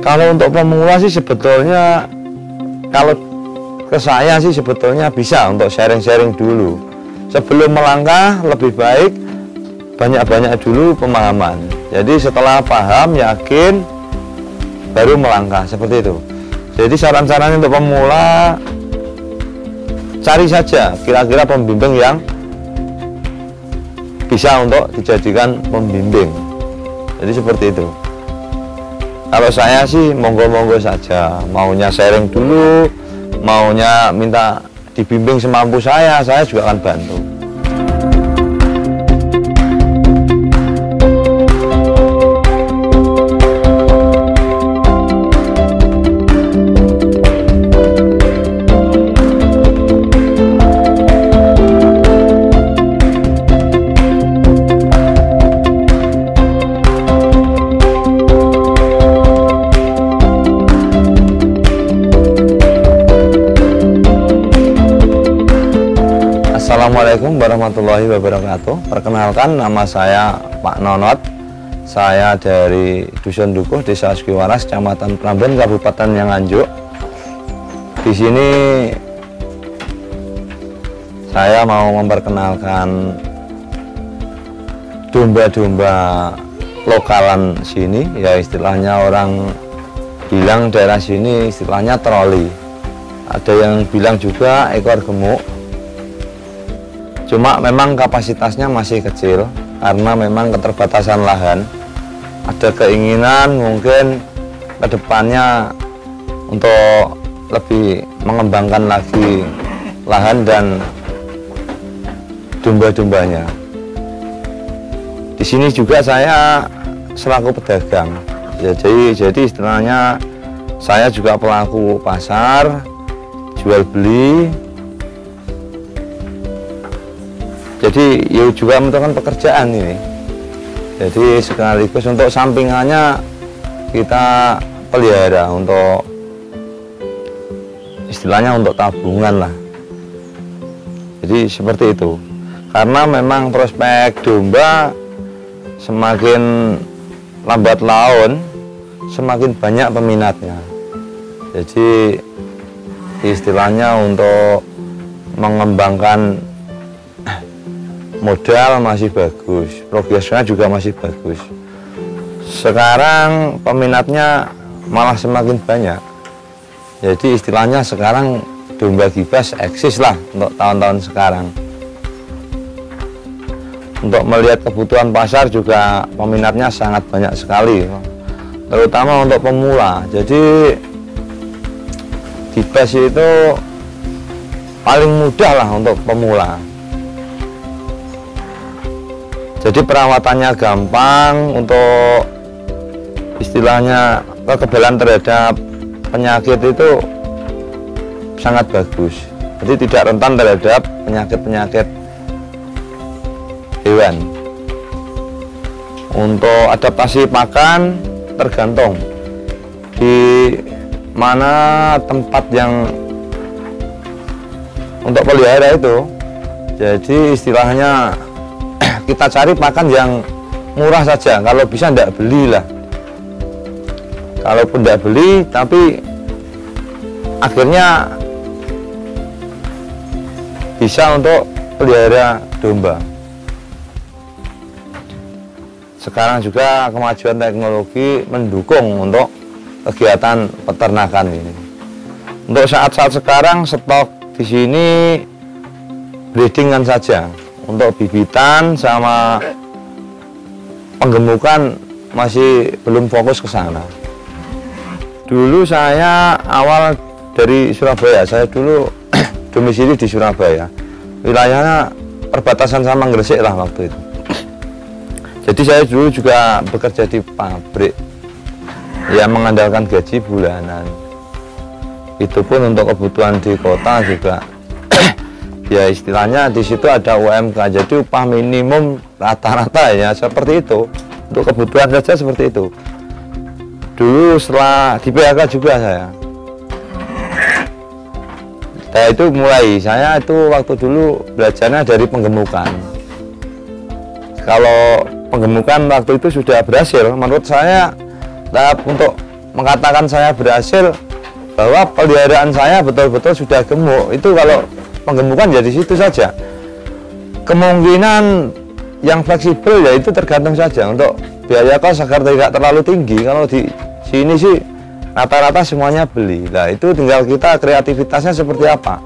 Kalau untuk pemula sih sebetulnya, kalau ke saya sih sebetulnya bisa untuk sharing-sharing dulu. Sebelum melangkah lebih baik banyak-banyak dulu pemahaman. Jadi setelah paham, yakin, baru melangkah, seperti itu. Jadi saran-saran untuk pemula, cari saja kira-kira pembimbing yang bisa untuk dijadikan pembimbing. Jadi seperti itu. Kalau saya sih monggo-monggo saja, maunya sharing dulu, maunya minta dibimbing semampu saya juga akan bantu. Assalamualaikum warahmatullahi wabarakatuh. Perkenalkan, nama saya Pak Nonot. Saya dari Dusun Dukuh, Desa Askiwaras, Kecamatan Pramben, Kabupaten Nganjuk. Di sini saya mau memperkenalkan domba-domba lokalan sini, ya istilahnya orang bilang daerah sini istilahnya troli. Ada yang bilang juga ekor gemuk. Cuma memang kapasitasnya masih kecil karena memang keterbatasan lahan. Ada keinginan mungkin kedepannya untuk lebih mengembangkan lagi lahan dan domba-dombanya. Di sini juga saya selaku pedagang. Jadi istilahnya saya juga pelaku pasar, jual beli. Jadi ya juga membutuhkan pekerjaan ini. Jadi sekaligus untuk sampingannya kita pelihara untuk istilahnya untuk tabungan lah. Jadi seperti itu. Karena memang prospek domba semakin lambat laun semakin banyak peminatnya. Jadi istilahnya untuk mengembangkan modal masih bagus, progresnya juga masih bagus. Sekarang peminatnya malah semakin banyak. Jadi istilahnya sekarang domba gibas eksis lah untuk tahun-tahun sekarang. Untuk melihat kebutuhan pasar juga peminatnya sangat banyak sekali, terutama untuk pemula. Jadi gibas itu paling mudah lah untuk pemula. Jadi perawatannya gampang, untuk istilahnya kekebalan terhadap penyakit itu sangat bagus. Jadi tidak rentan terhadap penyakit-penyakit hewan. Untuk adaptasi pakan tergantung di mana tempat yang untuk pelihara itu. Jadi istilahnya kita cari pakan yang murah saja, kalau bisa tidak belilah. Kalaupun tidak beli, tapi akhirnya bisa untuk pelihara domba. Sekarang juga kemajuan teknologi mendukung untuk kegiatan peternakan ini. Untuk saat-saat sekarang stok di sini breedingan saja. Untuk bibitan sama penggemukan masih belum fokus ke sana. Dulu saya awal dari Surabaya, saya dulu domisili di Surabaya. Wilayahnya perbatasan sama Gresik lah waktu itu. Jadi saya dulu juga bekerja di pabrik yang mengandalkan gaji bulanan. Itu pun untuk kebutuhan di kota juga. Ya istilahnya di situ ada UMK, jadi upah minimum rata-rata ya seperti itu. Untuk kebutuhan saja seperti itu. Dulu setelah di PHK juga saya. Saya itu waktu dulu belajarnya dari penggemukan. Kalau penggemukan waktu itu sudah berhasil, menurut saya tahap untuk mengatakan saya berhasil bahwa peliharaan saya betul-betul sudah gemuk, itu kalau penggemukan jadi situ saja. Kemungkinan yang fleksibel ya itu tergantung saja untuk biaya kos agar tidak terlalu tinggi. Kalau di sini sih rata-rata semuanya beli. Nah itu tinggal kita kreativitasnya seperti apa.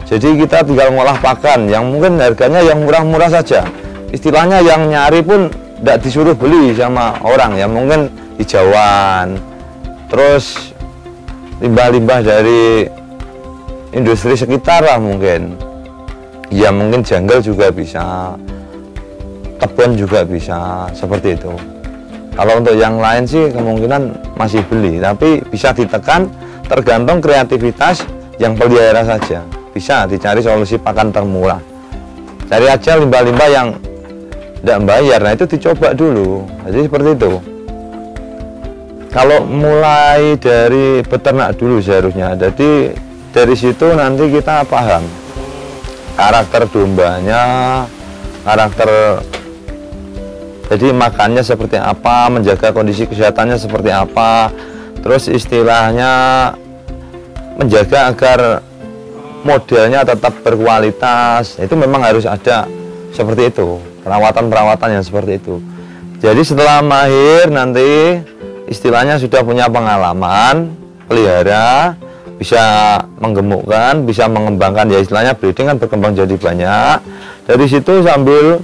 Jadi kita tinggal ngolah pakan yang mungkin harganya yang murah-murah saja. Istilahnya yang nyari pun tidak disuruh beli sama orang, ya mungkin hijauan, terus limbah-limbah dari industri sekitar lah mungkin. Ya mungkin jungle juga bisa, kebun juga bisa, seperti itu. Kalau untuk yang lain sih kemungkinan masih beli, tapi bisa ditekan tergantung kreativitas yang pelihara saja. Bisa dicari solusi pakan termurah. Cari aja limbah-limbah yang tidak bayar, nah itu dicoba dulu. Jadi seperti itu. Kalau mulai dari beternak dulu seharusnya, jadi dari situ nanti kita paham karakter dombanya, karakter jadi makannya seperti apa, menjaga kondisi kesehatannya seperti apa, terus istilahnya menjaga agar modelnya tetap berkualitas. Itu memang harus ada seperti itu, perawatan-perawatan yang seperti itu. Jadi setelah mahir nanti istilahnya sudah punya pengalaman pelihara, bisa menggemukkan, bisa mengembangkan, ya istilahnya breeding kan berkembang jadi banyak. Dari situ sambil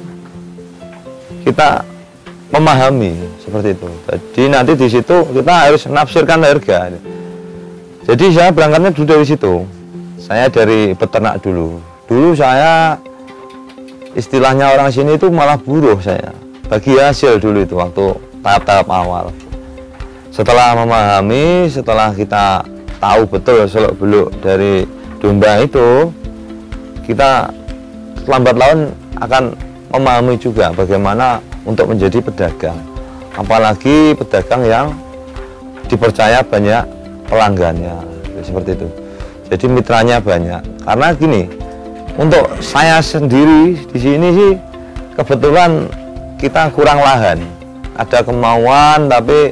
kita memahami seperti itu. Jadi nanti di situ kita harus menafsirkan harga. Jadi saya berangkatnya dulu dari situ. Saya dari peternak dulu. Dulu saya istilahnya orang sini itu malah buruh saya. Bagi hasil dulu itu waktu tahap-tahap awal. Setelah memahami, setelah kita tahu betul seluk-beluk dari domba itu, kita lambat laun akan memahami juga bagaimana untuk menjadi pedagang, apalagi pedagang yang dipercaya banyak pelanggannya, seperti itu. Jadi mitranya banyak. Karena gini, untuk saya sendiri di sini sih kebetulan kita kurang lahan, ada kemauan tapi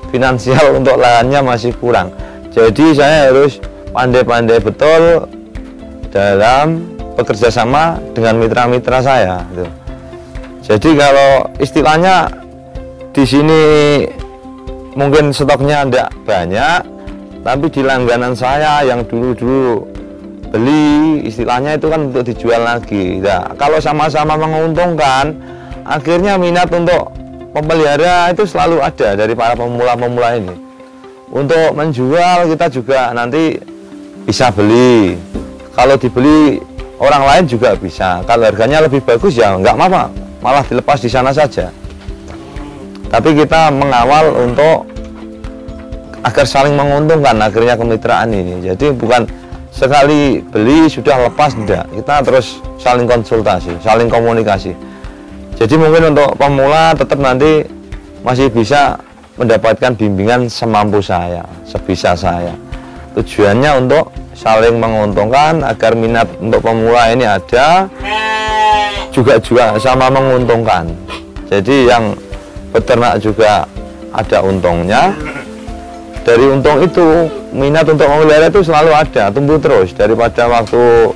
finansial untuk lahannya masih kurang. Jadi saya harus pandai-pandai betul dalam bekerja sama dengan mitra-mitra saya. Gitu. Jadi kalau istilahnya di sini mungkin stoknya tidak banyak, tapi di langganan saya yang dulu-dulu beli, istilahnya itu kan untuk dijual lagi. Nah, kalau sama-sama menguntungkan, akhirnya minat untuk pemelihara itu selalu ada dari para pemula-pemula ini. Untuk menjual kita juga nanti bisa beli. Kalau dibeli orang lain juga bisa. Kalau harganya lebih bagus ya nggak apa-apa, malah dilepas di sana saja. Tapi kita mengawal untuk agar saling menguntungkan akhirnya kemitraan ini. Jadi bukan sekali beli sudah lepas, tidak. Kita terus saling konsultasi, saling komunikasi. Jadi mungkin untuk pemula tetap nanti masih bisa mendapatkan bimbingan semampu saya, sebisa saya. Tujuannya untuk saling menguntungkan agar minat untuk pemula ini ada, juga sama menguntungkan. Jadi yang peternak juga ada untungnya. Dari untung itu minat untuk memelihara itu selalu ada, tumbuh terus daripada waktu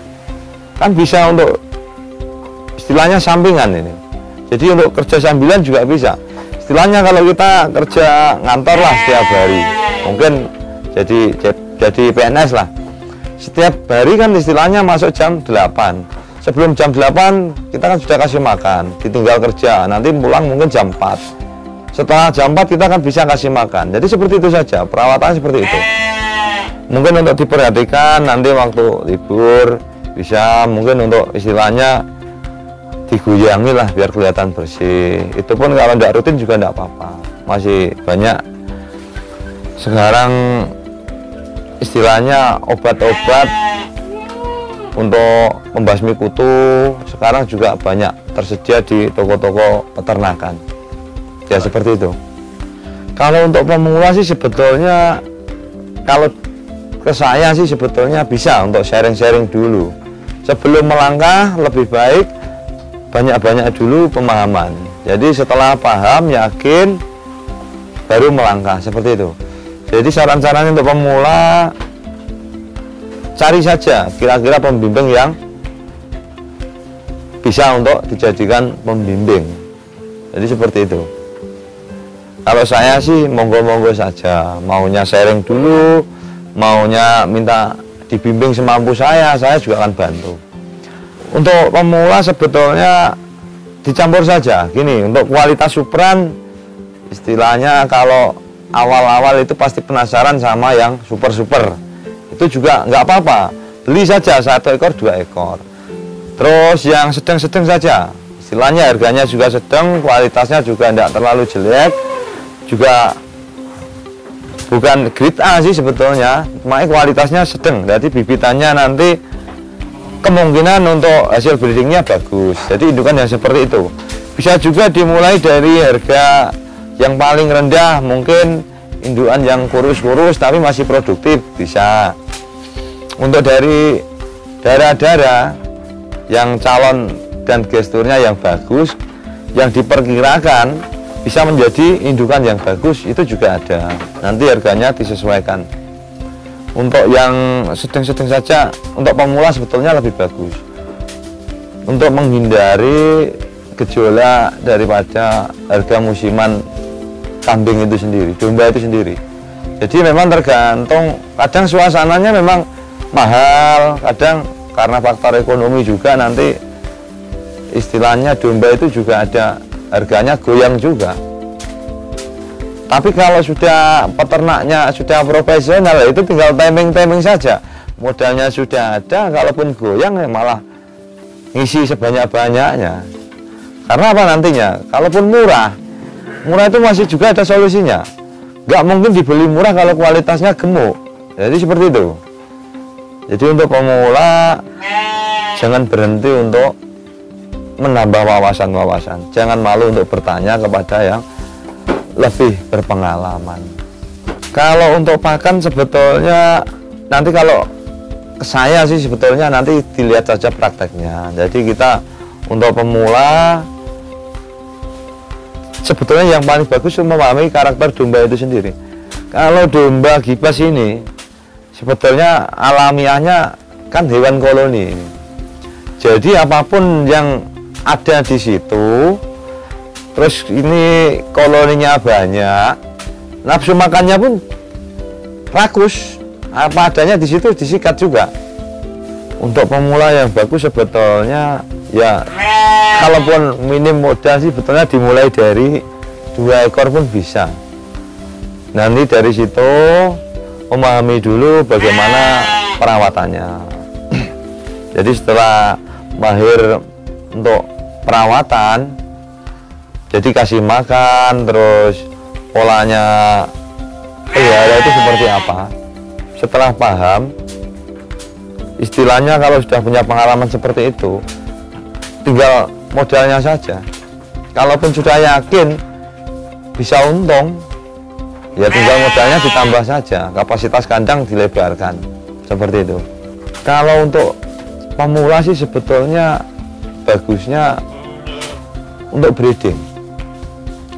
kan bisa untuk istilahnya sampingan ini. Jadi untuk kerja sambilan juga bisa. Istilahnya kalau kita kerja ngantor lah setiap hari, mungkin jadi PNS lah. Setiap hari kan istilahnya masuk jam 8. Sebelum jam 8 kita kan sudah kasih makan, ditinggal kerja, nanti pulang mungkin jam 4. Setelah jam 4 kita kan bisa kasih makan. Jadi seperti itu saja, perawatan seperti itu. Mungkin untuk diperhatikan nanti waktu libur bisa, mungkin untuk istilahnya diguyangi lah biar kelihatan bersih. Itu pun kalau tidak rutin juga tidak apa-apa. Masih banyak sekarang istilahnya obat-obat untuk membasmi kutu. Sekarang juga banyak tersedia di toko-toko peternakan. Ya seperti itu. Kalau untuk pemula sih sebetulnya, kalau ke saya sih sebetulnya bisa untuk sharing-sharing dulu. Sebelum melangkah lebih baik banyak-banyak dulu pemahaman. Jadi setelah paham, yakin, baru melangkah, seperti itu. Jadi saran-sarannya untuk pemula, cari saja kira-kira pembimbing yang bisa untuk dijadikan pembimbing. Jadi seperti itu. Kalau saya sih monggo-monggo saja, maunya sharing dulu, maunya minta dibimbing semampu saya juga akan bantu. Untuk pemula sebetulnya dicampur saja. Gini, untuk kualitas Supran, istilahnya kalau awal-awal itu pasti penasaran sama yang super-super. Itu juga nggak apa-apa, beli saja 1 ekor 2 ekor. Terus yang sedang-sedang saja, istilahnya harganya juga sedang, kualitasnya juga tidak terlalu jelek, juga bukan grade A sih sebetulnya, makanya kualitasnya sedang. Jadi bibitannya nanti kemungkinan untuk hasil breedingnya bagus. Jadi indukan yang seperti itu bisa juga dimulai dari harga yang paling rendah, mungkin indukan yang kurus-kurus tapi masih produktif bisa. Untuk dari darah-darah yang calon dan gesturnya yang bagus, yang diperkirakan bisa menjadi indukan yang bagus, itu juga ada. Nanti harganya disesuaikan. Untuk yang sedang-sedang saja, untuk pemula sebetulnya lebih bagus. Untuk menghindari gejolak daripada harga musiman kambing itu sendiri, domba itu sendiri. Jadi memang tergantung, kadang suasananya memang mahal, kadang karena faktor ekonomi juga nanti istilahnya domba itu juga ada harganya goyang juga. Tapi kalau sudah peternaknya sudah profesional, itu tinggal timing-timing saja. Modalnya sudah ada, kalaupun goyang ya malah ngisi sebanyak-banyaknya. Karena apa nantinya? Kalaupun murah itu masih juga ada solusinya. Nggak mungkin dibeli murah kalau kualitasnya gemuk. Jadi seperti itu. Jadi untuk pemula jangan berhenti untuk menambah wawasan-wawasan. Jangan malu untuk bertanya kepada yang lebih berpengalaman. Kalau untuk pakan sebetulnya nanti kalau saya sih sebetulnya nanti dilihat saja prakteknya. Jadi kita untuk pemula sebetulnya yang paling bagus memahami karakter domba itu sendiri. Kalau domba gibas ini sebetulnya alamiahnya kan hewan koloni. Jadi apapun yang ada di situ, terus ini koloninya banyak, nafsu makannya pun rakus, apa adanya di situ disikat juga. Untuk pemula yang bagus sebetulnya ya, kalaupun minim modal sih sebetulnya dimulai dari 2 ekor pun bisa. Nanti dari situ memahami dulu bagaimana perawatannya. Jadi setelah mahir untuk perawatan, jadi kasih makan, terus polanya pelihara itu seperti apa. Setelah paham, istilahnya kalau sudah punya pengalaman seperti itu, tinggal modalnya saja. Kalaupun sudah yakin bisa untung, ya tinggal modalnya ditambah saja, kapasitas kandang dilebarkan, seperti itu. Kalau untuk pemula sih sebetulnya bagusnya untuk breeding.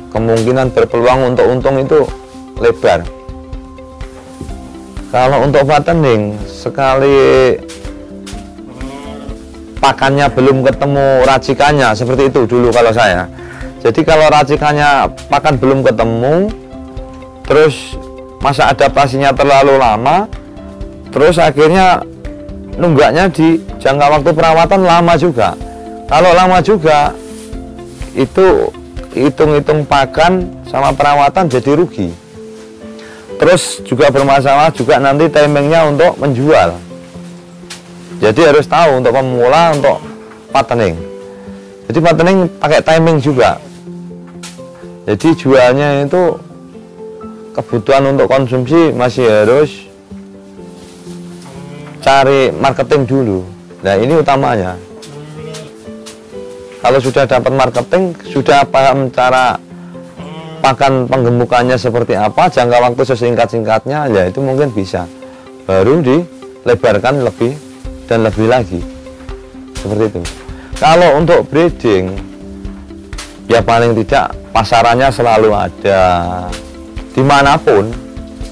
Kemungkinan berpeluang untuk untung itu lebar. Kalau untuk fattening, sekali pakannya belum ketemu racikannya, seperti itu dulu kalau saya. Jadi kalau racikannya pakan belum ketemu, terus masa adaptasinya terlalu lama, terus akhirnya nunggaknya di jangka waktu perawatan lama juga. Kalau lama juga, itu hitung-hitung pakan sama perawatan jadi rugi. Terus juga bermasalah juga nanti timingnya untuk menjual. Jadi harus tahu untuk pemula, untuk fattening. Jadi fattening pakai timing juga. Jadi jualnya itu kebutuhan untuk konsumsi masih harus cari marketing dulu. Nah ini utamanya. Kalau sudah dapat marketing, sudah paham cara pakan penggemukannya seperti apa, jangka waktu sesingkat-singkatnya, ya itu mungkin bisa. Baru dilebarkan lebih dan lebih lagi. Seperti itu. Kalau untuk breeding, ya paling tidak pasarannya selalu ada. Dimanapun,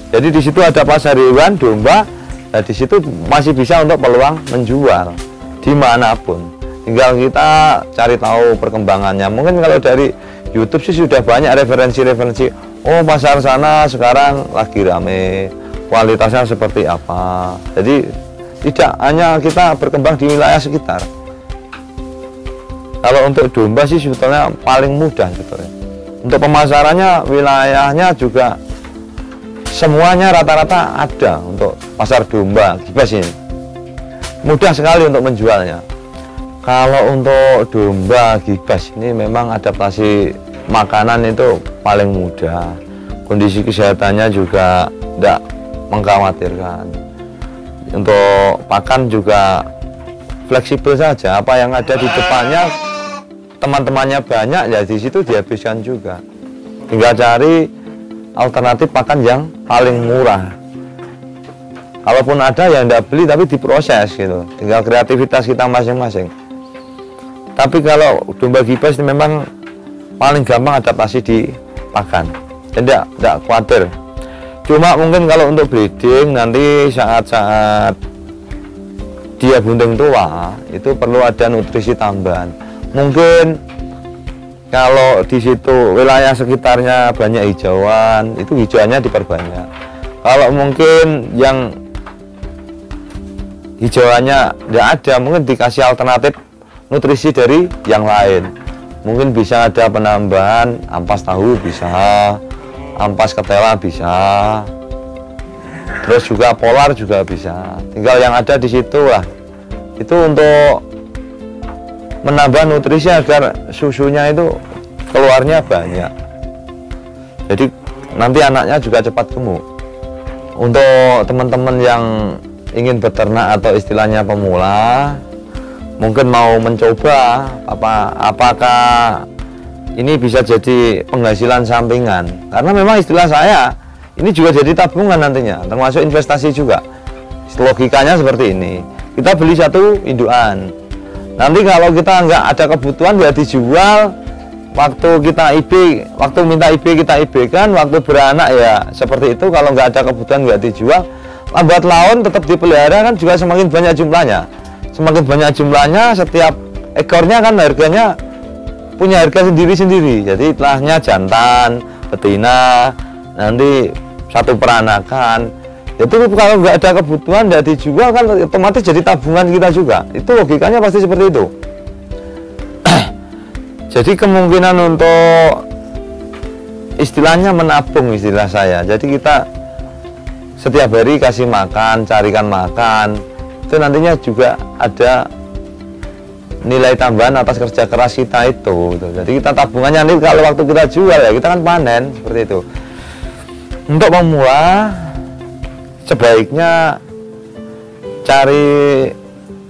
Jadi di situ ada pasar hewan domba. Nah, di situ masih bisa untuk peluang menjual dimanapun. Tinggal kita cari tahu perkembangannya. Mungkin kalau dari YouTube sih sudah banyak referensi-referensi. Oh, pasar sana sekarang lagi rame, kualitasnya seperti apa. Jadi tidak hanya kita berkembang di wilayah sekitar. Kalau untuk domba sih sebetulnya paling mudah sebetulnya. Untuk pemasarannya, wilayahnya juga semuanya rata-rata ada untuk pasar domba Gibas ini. Mudah sekali untuk menjualnya. Kalau untuk domba Gibas ini memang adaptasi makanan itu paling mudah. Kondisi kesehatannya juga tidak mengkhawatirkan. Untuk pakan juga fleksibel saja. Apa yang ada di depannya, teman-temannya banyak, ya di situ dihabiskan juga. Tinggal cari alternatif pakan yang paling murah. Kalaupun ada yang tidak beli tapi diproses gitu. Tinggal kreativitas kita masing-masing. Tapi kalau domba Gibas ini memang paling gampang adaptasi di pakan. Jadi tidak khawatir. Cuma mungkin kalau untuk breeding nanti saat-saat dia bunting tua itu perlu ada nutrisi tambahan. Mungkin kalau di situ wilayah sekitarnya banyak hijauan, itu hijauannya diperbanyak. Kalau mungkin yang hijauannya tidak ada, mungkin dikasih alternatif nutrisi dari yang lain. Mungkin bisa ada penambahan ampas tahu bisa, ampas ketela bisa, terus juga polar juga bisa. Tinggal yang ada di situ lah. Itu untuk menambah nutrisi agar susunya itu keluarnya banyak. Jadi nanti anaknya juga cepat gemuk. Untuk teman-teman yang ingin beternak atau istilahnya pemula, mungkin mau mencoba apakah ini bisa jadi penghasilan sampingan. Karena memang istilah saya ini juga jadi tabungan nantinya, termasuk investasi juga. Logikanya seperti ini. Kita beli satu indukan. Nanti kalau kita nggak ada kebutuhan ya dijual. Waktu kita IB, waktu minta IB kita IB kan, waktu beranak ya seperti itu. Kalau nggak ada kebutuhan nggak dijual. Lambat laun tetap dipelihara kan juga semakin banyak jumlahnya. Semakin banyak jumlahnya, setiap ekornya kan harganya punya harga sendiri-sendiri. Jadi telahnya jantan, betina, nanti satu peranakan. Itu kalau nggak ada kebutuhan nggak dijual kan otomatis jadi tabungan kita juga. Itu logikanya pasti seperti itu. Jadi kemungkinan untuk istilahnya menabung istilah saya. Jadi kita setiap hari kasih makan, carikan makan, itu nantinya juga ada nilai tambahan atas kerja keras kita itu. Jadi kita tabungannya nanti kalau waktu kita jual ya kita kan panen seperti itu. Untuk pemula sebaiknya cari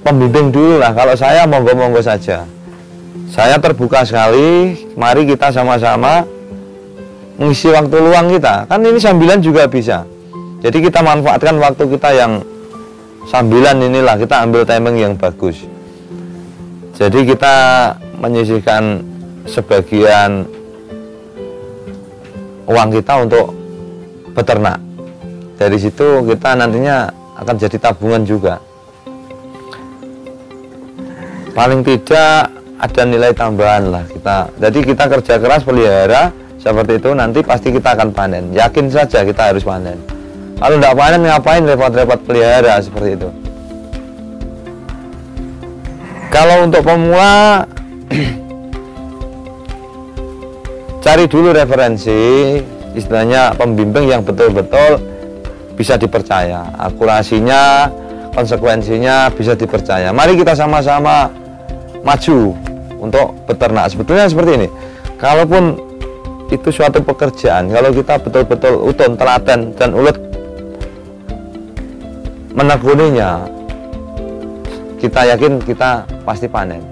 pembimbing dulu lah. Kalau saya monggo-monggo saja. Saya terbuka sekali. Mari kita sama-sama mengisi waktu luang kita. Kan ini sambilan juga bisa. Jadi kita manfaatkan waktu kita yang sambilan inilah, kita ambil timing yang bagus. Jadi kita menyisihkan sebagian uang kita untuk beternak. Dari situ kita nantinya akan jadi tabungan juga. Paling tidak ada nilai tambahan lah kita. Jadi kita kerja keras pelihara seperti itu, nanti pasti kita akan panen. Yakin saja kita harus panen. Kalau tidak panen ngapain repot-repot pelihara seperti itu. Kalau untuk pemula cari dulu referensi, istilahnya pembimbing yang betul-betul bisa dipercaya, akurasinya, konsekuensinya bisa dipercaya. Mari kita sama-sama maju untuk beternak. Sebetulnya seperti ini, kalaupun itu suatu pekerjaan, kalau kita betul-betul utuh, telaten dan ulet menekuninya, kita yakin kita pasti panen.